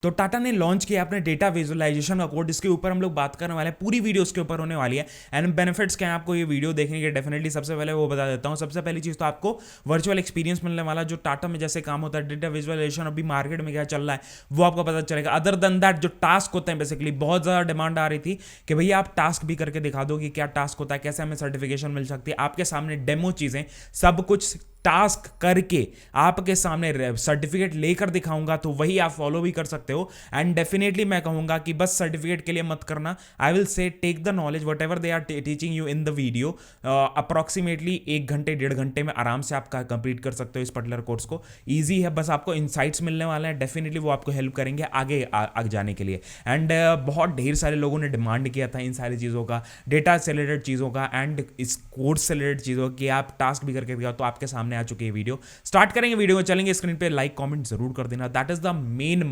तो टाटा ने लॉन्च किया अपने डेटा विजुअलाइजेशन का कोड, इसके ऊपर हम लोग बात करने वाले हैं, पूरी वीडियो उसके ऊपर होने वाली है। एंड बेनिफिट्स क्या है आपको ये वीडियो देखने के, डेफिनेटली सबसे पहले वो बता देता हूँ। सबसे पहली चीज़ तो आपको वर्चुअल एक्सपीरियंस मिलने वाला, जो टाटा में जैसे काम होता है डेटा विजुअलाइजेशन, अभी मार्केट में क्या चल रहा है वो आपको पता चलेगा। अदर देन दैट जो टास्क होते हैं, बेसिकली बहुत ज़्यादा डिमांड आ रही थी कि भैया आप टास्क भी करके दिखा दो कि क्या टास्क होता है, कैसे हमें सर्टिफिकेशन मिल सकती है। आपके सामने डेमो चीज़ें सब कुछ टास्क करके आपके सामने सर्टिफिकेट लेकर दिखाऊंगा, तो वही आप फॉलो भी कर सकते हो। एंड डेफिनेटली मैं कहूंगा कि बस सर्टिफिकेट के लिए मत करना, I will say take the knowledge whatever they are teaching you in the video. Approximately 1 घंटे 1.5 घंटे में आराम से आप कंप्लीट कर सकते हो इस पर्टिकुलर कोर्स को। ईजी है, बस आपको इंसाइट्स मिलने वाले हैं, डेफिनेटली वो आपको हेल्प करेंगे आगे आगे जाने के लिए। एंड बहुत ढेर सारे लोगों ने डिमांड किया था इन सारी चीज़ों का, डेटा से रिलेटेड चीज़ों का एंड इस कोर्स से रिलेटेड चीज़ों की, आप टास्क भी करके दिखाओ। तो आपके सामने आ चुकी है वीडियो, स्टार्ट करेंगे वीडियो में, चलेंगे स्क्रीन पे, लाइक कमेंट जरूर कर देना। दैट इज द मेन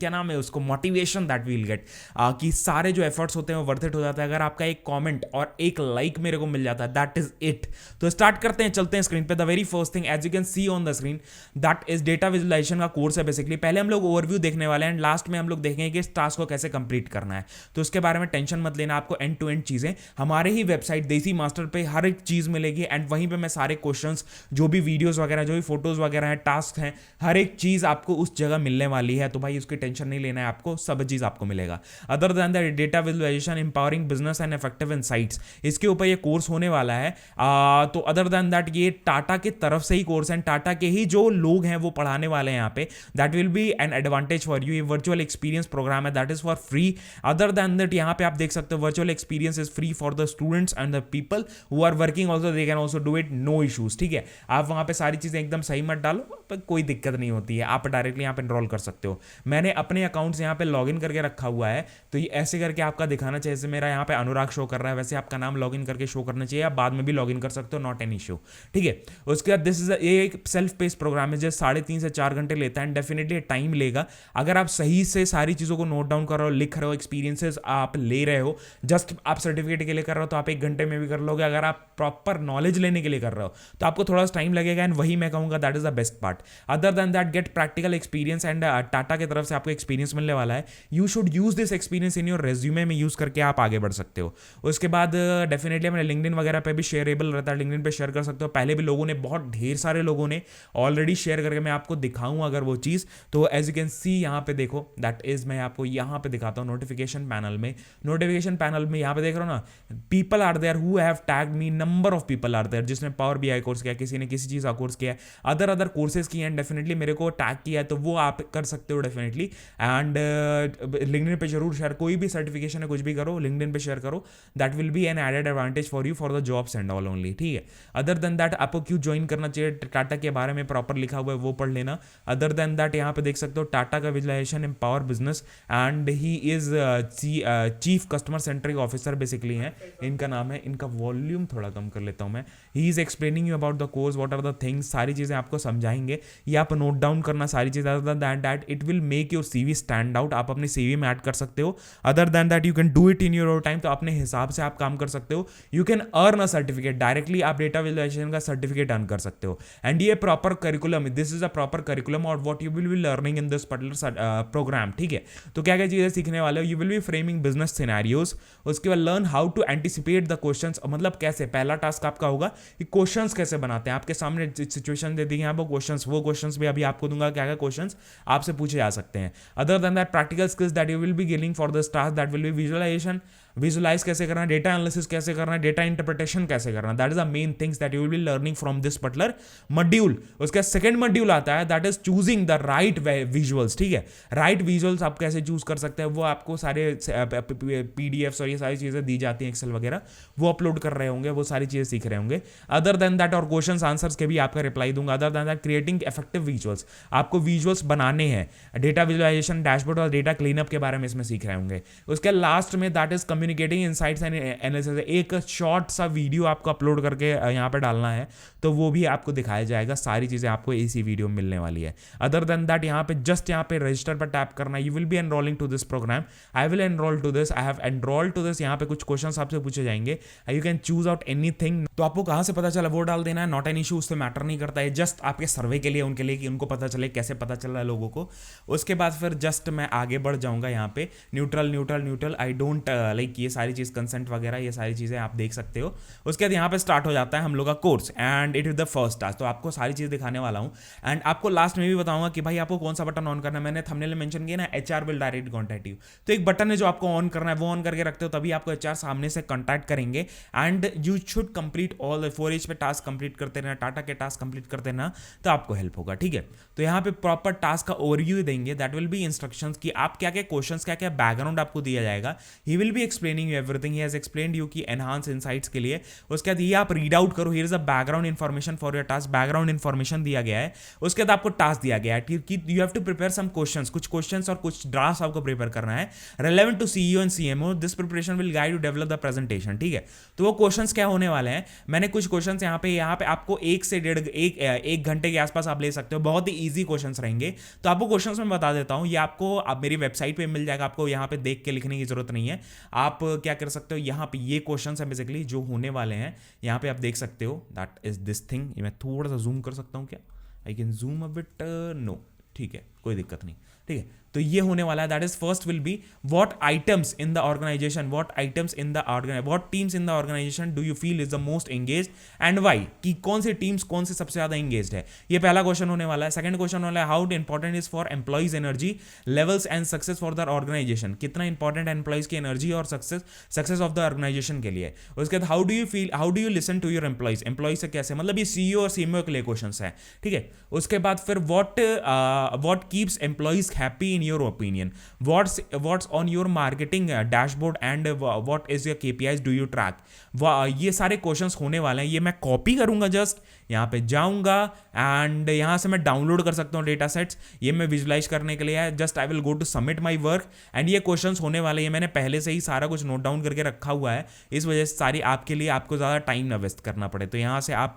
क्या नाम है उसको, motivation that we will get, कि सारे जो एफर्ट्स होते हैं वो वर्थ इट हो जाता है अगर आपका एक कमेंट और एक लाइक मेरे को मिल जाता है। That is it. तो स्टार्ट करते हैं, चलते हैं स्क्रीन पे। The very first thing as you can see on the screen, that is data visualization का कोर्स है बेसिकली। पहले हम लोग ओवरव्यू देखने वाले हैं एंड लास्ट में हम लोग देखेंगे कि इस टास्क को कैसे कंप्लीट करना है। तो उसके बारे में टेंशन मत लेना, आपको एंड टू एंड चीजें हमारे ही वेबसाइट देसी मास्टर पे हर एक चीज मिलेगी। एंड वहीं पे मैं सारे क्वेश्चंस, जो भी वीडियोस वगैरह, जो भी फोटोज वगैरह हैं, टास्क हैं, हर एक चीज आपको उस जगह मिलने वाली है। तो भाई उसकी टेंशन नहीं लेना है, आपको सब चीज आपको मिलेगा। Other than that data visualization empowering business and effective insights, इसके ऊपर ये कोर्स होने वाला है। तो अदर देन दैट ये टाटा की तरफ से ही कोर्स है, टाटा के ही जो लोग हैं वो पढ़ाने वाले हैं यहाँ पे। That will be an advantage for you. ये वर्चुअल एक्सपीरियंस प्रोग्राम है, that is for free. Other than that यहाँ पे आप देख सकते हो virtual experience is free for the students and the people who are working also, they can also do it, no issues. ठीक है, आप वहाँ पे सारी चीजें एकदम सही मत डालो, पर कोई दिक्कत नहीं होती है, आप डायरेक्टली यहाँ पे एनरोल कर सकते हो। मैंने अपने अकाउंट्स यहाँ पे लॉगिन करके रखा हुआ है, तो ये ऐसे करके आपका दिखाना चाहिए। जैसे मेरा यहाँ पे अनुराग शो कर रहा है, वैसे आपका नाम लॉगिन करके शो करना चाहिए। आप बाद में भी लॉगिन कर सकते हो, नॉट एन इशू। ठीक है, उसके बाद दिस इज ये एक सेल्फ पेस प्रोग्राम है जो 3.5 से 4 घंटे लेता है एंड डेफिनेटली टाइम लेगा। अगर आप सही से सारी चीज़ों को नोट डाउन कर रहे हो, लिख रहे हो, एक्सपीरियंसेस आप ले रहे हो, जस्ट आप सर्टिफिकेट के लिए कर रहे हो तो आप 1 घंटे में भी कर लोगे। अगर आप प्रॉपर नॉलेज लेने के लिए कर रहे हो तो आपको थोड़ा सा टाइम लगेगा, एंड वही मैं कहूँगा that is the best part. Other than that get practical experience, and Tata की तरफ से आपको एक्सपीरियंस मिलने वाला है। You should use this experience in your resume में यूज करके आप आगे बढ़ सकते हो। उसके बाद डेफिनेटली मैंने लिंक्डइन वगैरह पे भी शेयरेबल रहता है, लिंक्डइन पे शेयर कर सकते हो। पहले भी लोगों ने, बहुत ढेर सारे लोगों ने ऑलरेडी शेयर करके, मैं आपको दिखाऊं अगर वो चीज़, तो एज यू कैन सी यहाँ पे देखो, दैट इज मैं आपको यहाँ पे दिखाता हूँ नोटिफिकेशन पैनल में। नोटिफिकेशन पैनल में यहाँ पे देख रहा हूँ ना, people are there who have tagged me, number of people are there, जिसने पावर बीआई कोर्स किया, किसी ने किसी चीज़ का कोर्स किया है, अदर कोर्सेज किए हैं, डेफिनेटली मेरे को टैग किया है, तो वो आप कर सकते हो डेफिनेटली। एंड लिंक्डइन पे जरूर शेयर, कोई भी सर्टिफिकेशन है कुछ भी करो, लिंक्डइन पे शेयर करो, that will be an added advantage for you for the jobs and all only. ठीक है, अदर देन दैट आपको क्यों ज्वाइन करना चाहिए, टाटा के बारे में प्रॉपर लिखा हुआ है, वो पढ़ लेना। अदर देन दैट यहाँ पे देख सकते हो टाटा का visualisation empower business, and he is chief customer centric officer basically हैं, इनका नाम है। इनका वॉल्यूम थोड़ा कम कर लेता हूँ मैं। He is explaining you about the course, what are the things, सारी चीज़ें आपको समझाएंगे, ये आप नोट डाउन करना सारी चीज़ें। Other than that it will make your CV stand out, आप अपने सीवी में ऐड कर सकते हो। Other than that you can do it in your time, तो अपने हिसाब से आप काम कर सकते हो। You can earn a certificate directly, आप डेटा विजुअलाइजेशन का सर्टिफिकेट अर्न कर सकते हो। एंड ये proper curriculum, this is a proper curriculum और what you will be learning in this particular programme. ठीक है, तो क्या क्या चीज़ें सीखने वाले हो, you will be framing business scenarios. उसके बाद learn how to anticipate the questions, मतलब कैसे, पहला टास्क आपका होगा कि क्वेश्चंस कैसे बनाते हैं। आपके सामने सिचुएशन दे दी है, वो क्वेश्चंस भी अभी आपको दूंगा, क्या क्या क्वेश्चंस आपसे पूछे जा सकते हैं। Other than that practical skills that you will be gaining for this task, that will be visualisation, visualise कैसे करना है, डेटा एनालिसिस कैसे करना है, डेटा इंटरप्रिटेशन कैसे करना है। That is the main things that you will be learning from this particular module. उसका सेकंड मॉड्यूल आता है, that is choosing the right visuals. ठीक है, राइट विजुअल्स आप कैसे चूज कर सकते हैं, वो आपको सारे पीडीएफ्स और ये सारी चीजें दी जाती हैं, एक्सेल वगैरह, वो अपलोड कर रहे होंगे, वो सारी चीजें सीख रहे होंगे। अदर देन दैट, और क्वेश्चंस आंसर्स के भी आपका रिप्लाई दूंगा। Other than that creating effective visuals, आपको विजुअल्स बनाने हैं, डेटा विजुअलाइजेशन, डैशबोर्ड और डेटा क्लीनअप के बारे में इसमें सीख रहे होंगे। उसके लास्ट में that is communicating insights and analysis, एक शॉर्ट सा वीडियो आपको अपलोड करके यहाँ पे डालना है, तो वो भी आपको दिखाया जाएगा। सारी चीज़ें आपको इसी वीडियो में मिलने वाली है। अदर देन दैट यहाँ पे जस्ट यहाँ पे रजिस्टर पर टैप करना है। You will be enrolling to this programme, I will enrol to this, I have enrol to this. यहाँ पे कुछ क्वेश्चन आपसे पूछे जाएंगे, you can choose out anything. तो आपको कहाँ से पता चला वो डाल देना है, नॉट एन इशू, उससे मैटर नहीं करता है, जस्ट आपके सर्वे के लिए, उनके लिए कि उनको पता चले कैसे पता चल रहा है लोगों को। उसके बाद फिर जस्ट मैं आगे बढ़ जाऊंगा यहाँ पे neutral neutral neutral, I don't like, ये सारी चीज़ कंसेंट वगैरह ये सारी चीज़ें आप देख सकते हो। उसके बाद यहाँ पे स्टार्ट हो जाता है हम लोग का course and it is the first task. तो आपको सारी चीज़ दिखाने वाला हूँ एंड आपको लास्ट में भी बताऊंगा कि भाई आपको कौन सा बटन ऑन करना है। मैंने थंबनेल में मेंशन किया ना, HR will direct contact you, तो एक बटन है जो आपको ऑन करना है, वो ऑन करके रखते हो तभी आपको HR सामने से कॉन्टैक्ट करेंगे and you should complete all 4H पे टास्क कंप्लीट करते रहना, टाटा के टास्क कंप्लीट करते रहना, तो आपको हेल्प होगा। ठीक है, तो यहाँ पे प्रॉपर टास्क का ओवरव्यू देंगे, दैट विल बी इंस्ट्रक्शंस कि आप क्या क्या क्वेश्चंस, क्या क्या बैकग्राउंड आपको दिया जाएगा। He will be explaining you everything, he has explained you कि एनहांस इनसाइट्स के लिए। उसके बाद ये आप रीड आउट करो, here is a background information for your task, background information दिया गया है। उसके बाद आपको टास्क दिया गया है कि you have to prepare some questions, कुछ क्वेश्चंस और कुछ ड्राफ्ट आपको प्रिपेयर करना है relevant to CEO and CMO, this preparation will guide you develop the presentation. ठीक है, तो वो क्वेश्चंस क्या होने वाले हैं, मैंने कुछ क्वेश्चंस यहाँ पे आपको 1 से 1.5 घंटे के आसपास आप ले सकते हो, बहुत ही ईजी क्वेश्चंस रहेंगे। तो आपको क्वेश्चंस मैं बता देता हूँ, ये आपको आप मेरी वेबसाइट पे मिल जाएगा, आपको यहाँ पे देख के लिखने की जरूरत नहीं है। आप क्या कर सकते हो, यहाँ पे ये क्वेश्चंस है बेसिकली जो होने वाले हैं, यहाँ पे आप देख सकते हो, दैट इज दिस थिंग। मैं थोड़ा सा जूम कर सकता हूँ क्या, I can zoom a bit, no, ठीक है, कोई दिक्कत नहीं। ठीक है, तो ये होने वाला है, that is first will be what items in the organisation, what teams in the organisation do you feel is the most engaged and why, कि कौन सी टीम्स कौन से सबसे ज्यादा एंगेज्ड है। ये पहला क्वेश्चन होने वाला है। सेकंड क्वेश्चन होने वाला है, how important is for employees energy levels and success for the organisation, कितना इंपॉर्टेंट है एम्प्लॉइज की एनर्जी और सक्सेस ऑफ द ऑर्गेनाइजेशन के लिए। उसके बाद how do you listen to your employees से कैसे, मतलब ये CEO और CMO के लिए क्वेश्चन है। ठीक है, उसके बाद फिर what keeps employees happy in your opinion, what's on your marketing dashboard and what is your KPIs do you track। ये सारे क्वेश्चंस होने वाले हैं। ये मैं कॉपी करूंगा, जस्ट यहाँ पे जाऊंगा एंड यहाँ से मैं डाउनलोड कर सकता हूँ डेटा सेट्स, ये मैं विजुलाइज करने के लिए है। Just I will go to submit my work and ये क्वेश्चंस होने वाले हैं। मैंने पहले से ही सारा कुछ नोट डाउन करके रखा हुआ है, इस वजह से सारी आपके लिए, आपको ज़्यादा टाइम ना वेस्ट करना पड़े। तो यहाँ से आप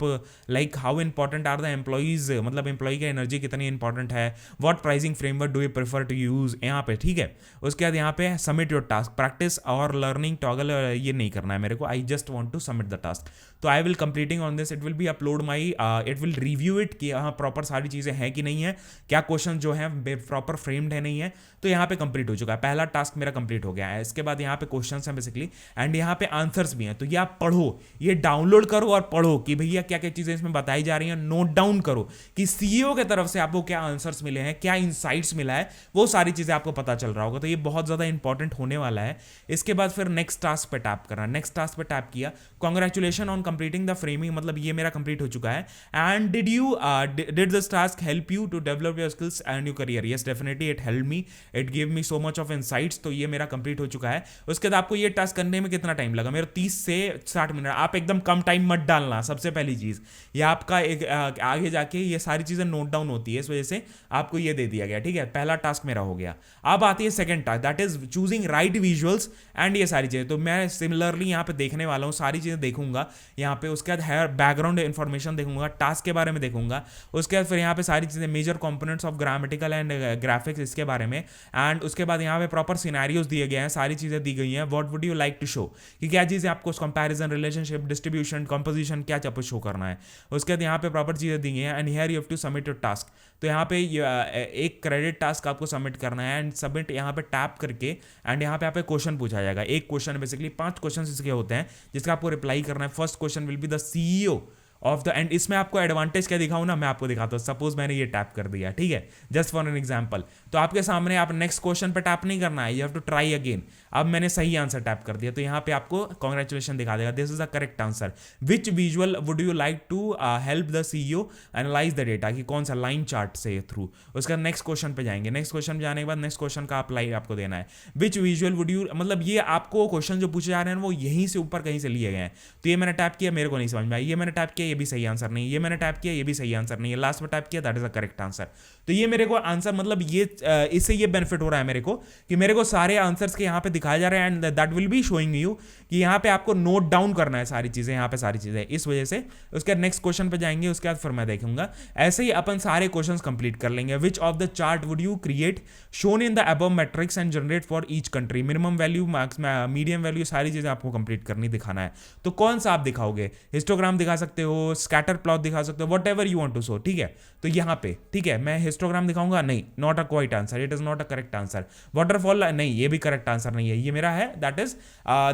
like how important are the employees, मतलब एम्प्लॉय की एनर्जी कितनी इंपॉर्टेंट है, what pricing framework do you prefer to use, यहाँ पे। ठीक है, उसके बाद यहाँ पे सबमिट योर टास्क, प्रैक्टिस और लर्निंग टॉगल ये नहीं करना है मेरे को, I just want to submit the task. तो I will completing on this, it will be upload my, it will review it कि हाँ प्रॉपर सारी चीज़ें हैं कि नहीं है, क्या क्वेश्चन जो है प्रॉपर फ्रेम्ड है नहीं है। तो यहाँ पे कंप्लीट हो चुका है, पहला टास्क मेरा कंप्लीट हो गया है। इसके बाद यहाँ पे क्वेश्चंस हैं बेसिकली एंड यहाँ पे आंसर्स भी हैं। तो ये आप पढ़ो, ये डाउनलोड करो और पढ़ो कि भैया क्या क्या चीज़ें इसमें बताई जा रही हैं, नोट डाउन करो कि CEO के तरफ से आपको क्या आंसर्स मिले हैं, क्या इनसाइट्स मिला है, वो सारी चीज़ें आपको पता चल रहा होगा। तो ये बहुत ज़्यादा इंपॉर्टेंट होने वाला है। इसके बाद फिर नेक्स्ट टास्क पे टैप करना, नेक्स्ट टास्क पे टैप किया, congratulation on completing the framing, मतलब ये मेरा कंप्लीट हो चुका है। And did this task help you to develop your skills and your career, yes definitely it help me, it give me so much of insights. तो ये मेरा complete हो चुका है। उसके बाद आपको ये टास्क करने में कितना टाइम लगा, मेरा 30 से 60 मिनट। आप एकदम कम टाइम मत डालना, सबसे पहली चीज़। ये आपका एक आगे जाके ये सारी चीज़ें नोट डाउन होती है, इस वजह से आपको ये दे दिया गया। ठीक है, पहला टास्क मेरा हो गया। अब आती है second task, that is choosing right visuals and ये सारी चीज़ें। तो मैं सिमिलरली यहाँ पे देखने वाला हूँ, सारी चीज़ें देखूंगा यहाँ पे। उसके बाद है बैकग्राउंड इन्फॉर्मेशन देखूंगा, टास्क के बारे में देखूंगा। उसके बाद फिर यहाँ पे सारी चीज़ें major components of grammatical and graphics इसके बारे में। एंड उसके बाद यहाँ पे प्रॉपर सिनेरियोज दिए गए हैं, सारी चीज़ें दी गई हैं। What would you like to show, कि क्या चीज़ें आपको कंपैरिजन, रिलेशनशिप, डिस्ट्रीब्यूशन, कंपोजिशन क्या आपको शो करना है। उसके बाद यहाँ पे प्रॉपर चीज़ें दी गई हैं and here you have to submit your task. तो यहाँ पे एक क्रेडिट टास्क आपको सबमिट करना है एंड सबमिट यहाँ पे टैप करके एंड यहाँ पे आपको क्वेश्चन पूछा जाएगा। एक क्वेश्चन बेसिकली 5 क्वेश्चन इसके होते हैं जिसका आपको रिप्लाई करना है। First question will be the CEO of the end. इसमें आपको एडवांटेज क्या दिखाऊं ना, मैं आपको दिखाता हूँ। सपोज मैंने ये टैप कर दिया, ठीक है, जस्ट फॉर एन एग्जांपल। तो आपके सामने आप नेक्स्ट क्वेश्चन पे टैप नहीं करना है, you have to try again. अब मैंने सही आंसर टैप कर दिया तो यहाँ पे आपको कॉन्ग्रेचुलेशन दिखा देगा, this is the correct answer. Which visual would you like to help the CEO analyse the data, कि कौन सा लाइन चार्ट से थ्रू। उसका नेक्स्ट क्वेश्चन पे जाएंगे, नेक्स्ट क्वेश्चन पे जाने के बाद नेक्स्ट क्वेश्चन का अप्लाई आपको देना है। विच विजुअल वुड यू, मतलब ये आपको क्वेश्चन जो पूछे जा रहे हैं वो यहीं से ऊपर कहीं से लिए गए हैं। तो ये मैंने टैप किया, मेरे को नहीं समझ में आया, ये मैंने टैप किया, ये भी सही आंसर नहीं, ये मैंने टाइप किया ये भी सही आंसर नहीं है, लास्ट में टाइप किया that is a correct answer. तो ये मेरे को आंसर मतलब ये इससे ये बेनिफिट हो रहा है मेरे को कि मेरे को सारे आंसर्स के यहाँ पे दिखाए जा रहे हैं and that will be showing you कि यहाँ पे आपको नोट डाउन करना है सारी चीजें, यहाँ पे सारी चीजें, इस वजह से। उसके बाद नेक्स्ट क्वेश्चन पे जाएंगे, उसके बाद फिर मैं देखूंगा। ऐसे ही अपन सारे क्वेश्चंस कंप्लीट कर लेंगे। Which of the chart would you create shown in the above matrix and generate for each country, minimum value marks medium value सारी चीजें आपको कंप्लीट करनी दिखाना है। तो कौन सा आप दिखाओगे, हिस्टोग्राम दिखा सकते हो, स्कैटर प्लॉट दिखा सकते हो, whatever you want to show, ठीक है। तो यहाँ पे ठीक है मैं हिस्टोग्राम दिखाऊंगा, नहीं, not a quite answer, it is not a correct answer. Waterfall नहीं, ये भी करेक्ट आंसर नहीं है, ये मेरा है that is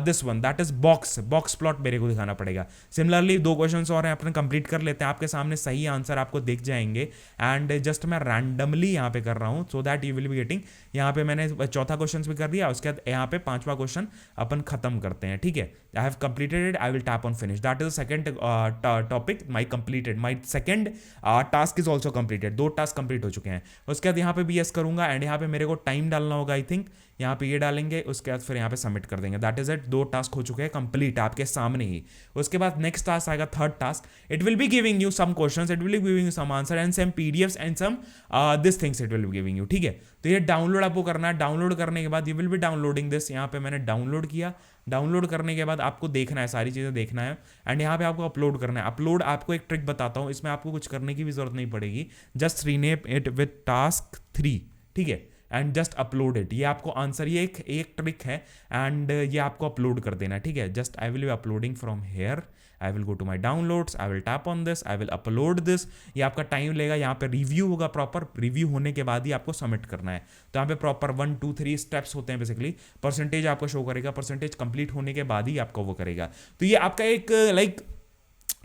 this one, that is box plot मेरे को दिखाना पड़ेगा। सिमिलरली 2 क्वेश्चंस और हैं अपने कंप्लीट कर लेते हैं, आपके सामने सही आंसर आपको दिख जाएंगे एंड जस्ट मैं रैंडमली यहाँ पे कर रहा हूँ so that you will be getting. यहाँ पे मैंने चौथा क्वेश्चन भी कर दिया, उसके बाद यहाँ पे 5वां क्वेश्चन अपन खत्म करते हैं, ठीक है। आई have completed it, I will tap on finish, that is the second topic my completed, my second task is also completed, 2 task complete हो चुके हैं। उसके बाद यहाँ पे भी यस करूंगा एंड यहाँ पे मेरे को टाइम डालना होगा, आई थिंक यहाँ पे ये डालेंगे, उसके बाद फिर यहाँ पे सबमिट कर देंगे, दैट इज इट। 2 टास्क हो चुके हैं कंप्लीट आपके सामने ही। उसके बाद नेक्स्ट टास्क आएगा, third task, it will be giving you some questions, it will be giving you some answer and some PDFs and some this things it will be giving you, ठीक है। तो ये डाउनलोड आपको करना है, download करने के बाद you will B downloading this, यहाँ पे मैंने डाउनलोड किया, डाउनलोड करने के बाद आपको देखना है, सारी चीज़ें देखना है एंड यहाँ पे आपको अपलोड करना है। अपलोड आपको एक ट्रिक बताता हूँ, इसमें आपको कुछ करने की भी जरूरत नहीं पड़ेगी, just rename it with task 3, ठीक है, एंड जस्ट अपलोड इट। ये आपको आंसर, ये एक ट्रिक है एंड ये आपको अपलोड कर देना है, ठीक है। Just I will be uploading from here, I will go to my downloads, I will tap on this, I will upload this. ये आपका टाइम लेगा, यहाँ पे रिव्यू होगा, प्रॉपर रिव्यू होने के बाद ही आपको सबमिट करना है। तो यहाँ पे प्रॉपर 1 2 3 स्टेप्स होते हैं बेसिकली, परसेंटेज आपको शो करेगा, परसेंटेज कंप्लीट होने के बाद ही आपको वो करेगा। तो ये आपका एक like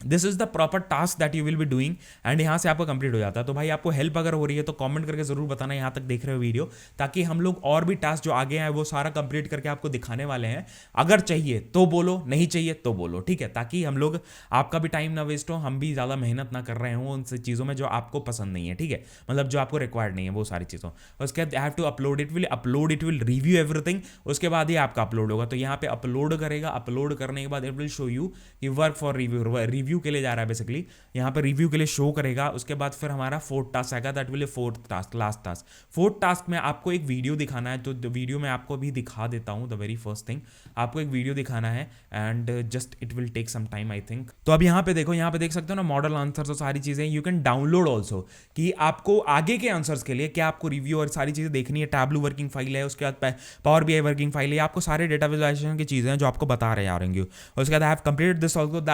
this is the proper task that you will be doing and यहाँ से आपको कंप्लीट हो जाता है। तो भाई आपको हेल्प अगर हो रही है तो कमेंट करके जरूर बताना यहाँ तक देख रहे हो वीडियो, ताकि हम लोग और भी टास्क जो आगे हैं वो सारा कंप्लीट करके आपको दिखाने वाले हैं। अगर चाहिए तो बोलो, नहीं चाहिए तो बोलो, ठीक है, ताकि हम लोग आपका भी टाइम ना वेस्ट हो, हम भी ज़्यादा मेहनत ना कर रहे हों उन चीज़ों में जो आपको पसंद नहीं है, ठीक है, मतलब जो आपको रिक्वायर्ड नहीं है वो सारी चीज़ों। उसके बाद I have to upload, it will review everything, उसके बाद ही आपका अपलोड होगा। तो यहाँ पे अपलोड करेगा, अपलोड करने के बाद इट विल शो यू कि वर्क फॉर रिव्यू के लिए जा रहा है बेसिकली, यहाँ पे रिव्यू के लिए शो करेगा। उसके बाद फिर हमारा 4th टास्क आएगा, that will 4th task, last task. 4th task में आपको एक वीडियो दिखाना है, तो वीडियो में आपको भी दिखा देता हूँ। द वेरी फर्स्ट थिंग आपको एक वीडियो दिखाना है and just it will take some time I think. तो अब यहाँ पे देखो, यहाँ पे देख सकते हो ना मॉडल आंसर्स और सारी चीजें, यू कैन डाउनलोड ऑल्सो कि आपको आगे के आंसर्स के लिए क्या आपको रिव्यू और सारी चीजें देखनी है। टैब्लू वर्किंग फाइल है, उसके बाद पावर बीआई वर्किंग फाइल है, आपको सारे डेटा विजुअलाइजेशन की चीजें हैं जो आपको बता रहे आ रहेंगे। उसके बाद I have completed this also,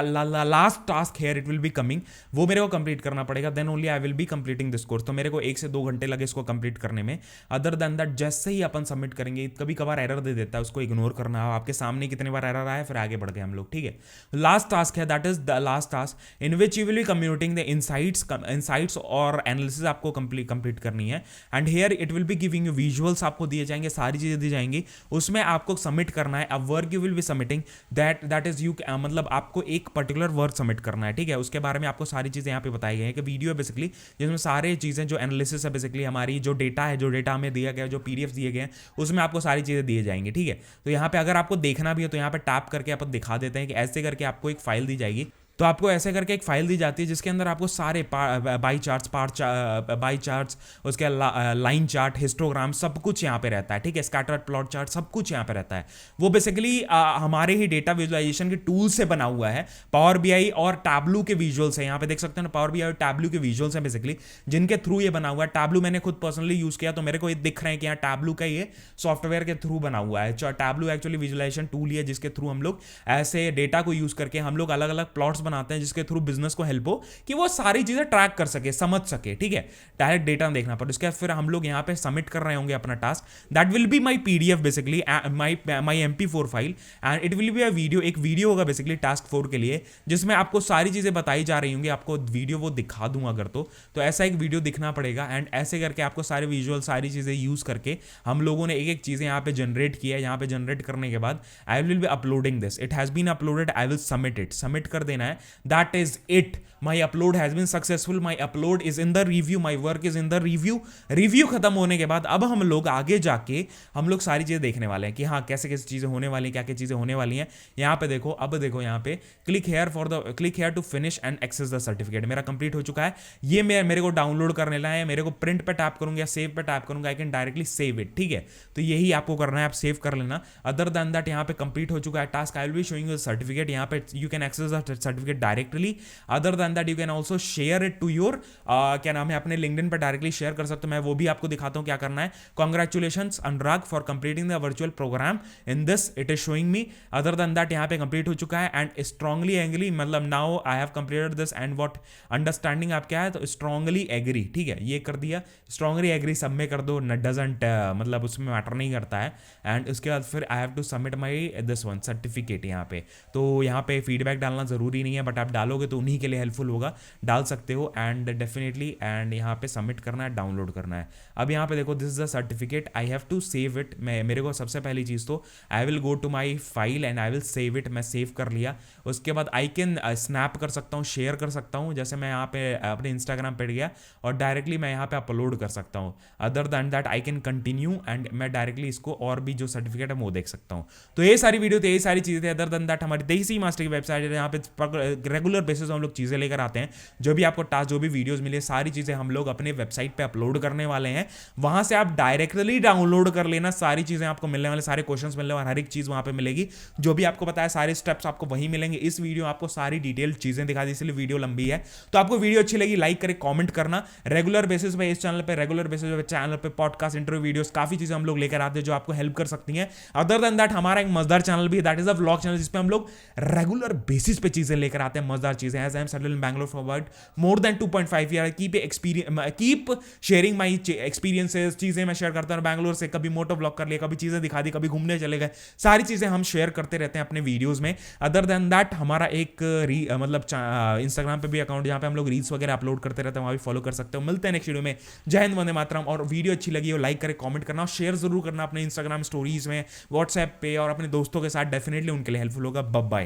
last task here it will be coming, वो मेरे को कंप्लीट करना पड़ेगा, then only I will be completing this course. तो मेरे को 1 से 2 घंटे लगे इसको कंप्लीट करने में। अदर देन दैट जैसे ही अपन सबमिट करेंगे, कभी कभार एरर दे देता है, उसको इग्नोर करना है। आपके सामने कितने बार एरर आया, फिर आगे बढ़ गए हम लोग, ठीक है। लास्ट टास्क है, that is the last task in which you will B commuting the insights और एनालिसिस आपको कंप्लीट करनी है। And here it will be giving you visuals, आपको दिए जाएंगे, सारी चीजें दी जाएंगी, उसमें आपको सबमिट करना है। अब work you will be submitting that is you, मतलब आपको एक पर्टिकुलर वर्क सबमिट करना है, ठीक है। उसके बारे में आपको सारी चीजें यहाँ पे बताई गई है कि वीडियो है बेसिकली, जिसमें सारे चीजें जो एनालिसिस है बेसिकली, हमारी जो डेटा है, जो डेटा हमें दिया गया, जो पीडीएफ दिए गए हैं, उसमें आपको सारी चीजें दिए जाएंगी, ठीक है। तो यहाँ पे अगर आपको देखना भी है तो यहाँ पे टैप करके अपन दिखा देते हैं कि ऐसे करके आपको एक फाइल दी जाएगी। तो आपको ऐसे करके एक फाइल दी जाती है जिसके अंदर आपको सारे बाई चार्ट्स, उसके लाइन चार्ट, हिस्टोग्राम, सब कुछ यहाँ पे रहता है, ठीक है। स्कैटर्ड प्लॉट चार्ट, सब कुछ यहाँ पे रहता है। वो बेसिकली हमारे ही डेटा विजुअलाइजेशन के टूल से बना हुआ है, पावर बीआई और टैब्लू के विजुअल्स है। यहाँ पे देख सकते हैं पावर बीआई और टैब्लू के विजुअल्स हैं बेसिकली, जिनके थ्रू ये बना हुआ है। टैब्लू मैंने खुद पर्सनली यूज किया, तो मेरे को ये दिख रहे हैं कि यहाँ टैब्लू का ये सॉफ्टवेयर के थ्रू बना हुआ है। टैब्लू एक्चुअली विजुअलाइजेशन टूल ही है, जिसके थ्रू हम लोग ऐसे डेटा को यूज करके हम लोग अलग अलग प्लॉट्स बनाते हैं, जिसके थ्रू बिजनेस को हेल्प हो कि वो सारी चीजें ट्रैक कर सके, समझ सके, ठीक है। डायरेक्ट डेटा देखना पड़े। उसके बाद फिर हम लोग यहाँ पे सबमिट कर रहे होंगे अपना task, that will be my PDF basically, my MP4 file and it will be a video. एक वीडियो होगा बेसिकली टास्क 4 के लिए, जिसमें आपको सारी चीजें बताई जा रही होंगी। आपको वीडियो वो दिखा दूंगा अगर तो ऐसा एक वीडियो दिखना पड़ेगा एंड ऐसे करके आपको सारे विजुअल, सारी चीजें यूज करके हम लोगों ने एक एक चीजें यहाँ पे जनरेट किया है। यहाँ पे जनरेट करने के बाद I will be uploading this, it has been uploaded, I will submit it, submit कर देना है। है, that is it. My upload has been successful, my upload is in the review, my work is in the review. Review खत्म होने के बाद अब हम लोग आगे जाके हम लोग सारी चीजें देखने वाले हैं कि हाँ कैसे कैसे चीजें होने वाली हैं, क्या क्या चीजें होने वाली हैं। यहाँ पे देखो, अब देखो यहाँ पे click here to finish and access the certificate. मेरा कंप्लीट हो चुका है। ये मेरे को डाउनलोड करने लाए, मेरे को प्रिंट पे टैप करूंगा या सेव पे टैप करूंगा, I can directly save it. ठीक है, तो यही आपको करना है, आप सेव कर लेना। अदर देन दैट यहाँ पे कंप्लीट हो चुका है task. I will be showing you certificate. यहाँ पे you can access the certificate directly. Other than that you can also share it to your क्या नाम है, अपने लिंक्डइन पर डायरेक्टली शेयर कर सकते हो। मैं वो भी आपको दिखाता हूँ क्या करना है। Congratulations Anurag for completing the virtual programme in this, it is showing me. Other than that यहाँ पे कंप्लीट हो चुका है एंड स्ट्रांगली एग्री, मतलब now I have completed this and what understanding आप क्या है, तो स्ट्रांगली एग्री। ठीक है, ये कर दिया, स्ट्रांगली एग्री सब में कर दो, डजंट मतलब उसमें मैटर नहीं करता है। एंड उसके बाद फिर I have to submit my this one certificate. यहाँ पे तो यहाँ पे फीडबैक डालना जरूरी नहीं है, बट आप डालोगे तो उन्हीं के लिए हेल्पफुल होगा, डाल सकते हो। एंड डेफिनेटली एंड यहाँ पे सबमिट करना है, डाउनलोड करना है। अब यहाँ पे देखो, this is the certificate, I have to save it. मेरे को सबसे पहली चीज़ तो I will go to my file and I will save it. मैं सेव कर लिया। उसके बाद आई कैन स्नैप कर सकता हूँ, शेयर कर सकता हूँ। जैसे मैं यहाँ पे अपने इंस्टाग्राम पे गया और डायरेक्टली मैं यहाँ पे अपलोड कर सकता हूँ। Other than that I can continue and मैं डायरेक्टली इसको और भी जो सर्टिफिकेट है वो देख सकता हूँ। तो ये सारी वीडियो तो यही सारी चीज़ें थी। अदर दैन दैट हमारी देसी मास्टर की वेबसाइट है, यहाँ पे रेगुलर बेसिस हम लोग चीज़ें लेकर आते हैं। जो भी आपको टास्क, जो भी वीडियोस मिले, सारी चीज़ें हम लोग अपने वेबसाइट पे अपलोड करने वाले हैं। वहां से आप डायरेक्टली डाउनलोड कर लेना, सारी चीज़ें आपको मिलने वाले, सारे क्वेश्चंस मिलने वाले, हर एक चीज़ वहां पे मिलेगी। जो भी आपको पता है सारे स्टेप्स आपको वहीं मिलेंगे। इस वीडियो आपको सारी डिटेल चीज़ें दिखा दी, इसलिए वीडियो लंबी है। तो आपको वीडियो अच्छी लगी लाइक करें, कमेंट करना। रेगुलर बेसिस पे इस चैनल पे, रेगुलर बेसिस पे चैनल पे पॉडकास्ट, इंटरव्यू वीडियोस, काफ़ी चीज़ें हम लोग लेकर आते हैं जो आपको हेल्प कर सकती हैं। अदर देन दैट हमारा एक मजेदार चैनल भी है, that is a vlog channel, जिसपे हम लोग रेगुलर बेसिस पे चीज़ें लेकर आते हैं, मजेदार चीज़ें। As I am settled in Bangalore for about more than 2.5 year, keep sharing my experiences. चीज़ें मैं शेयर करता हूँ बैंगलोर से, कभी मोटो व्लॉग कर लिया, कभी चीज़ें दिखा दी, कभी घूमने चले गए, सारी चीज़ें हम शेयर करते रहते हैं अपने वीडियोस में। अदर देन दैट हमारा एक मतलब इंस्टाग्राम पे भी अकाउंट, जहाँ पे हम लोग रील्स वगैरह अपलोड करते रहते हैं, वहाँ भी फॉलो कर सकते हो। मिलते हैं नेक्स्ट वीडियो में। जय हिंद, वंदे मातरम। और वीडियो अच्छी लगी हो लाइक करें, कमेंट करना और शेयर जरूर करना अपने इंस्टाग्राम स्टोरीज में, व्हाट्सएप पे और अपने दोस्तों के साथ। डेफिनेटली उनके लिए हेल्पफुल होगा। Bye bye.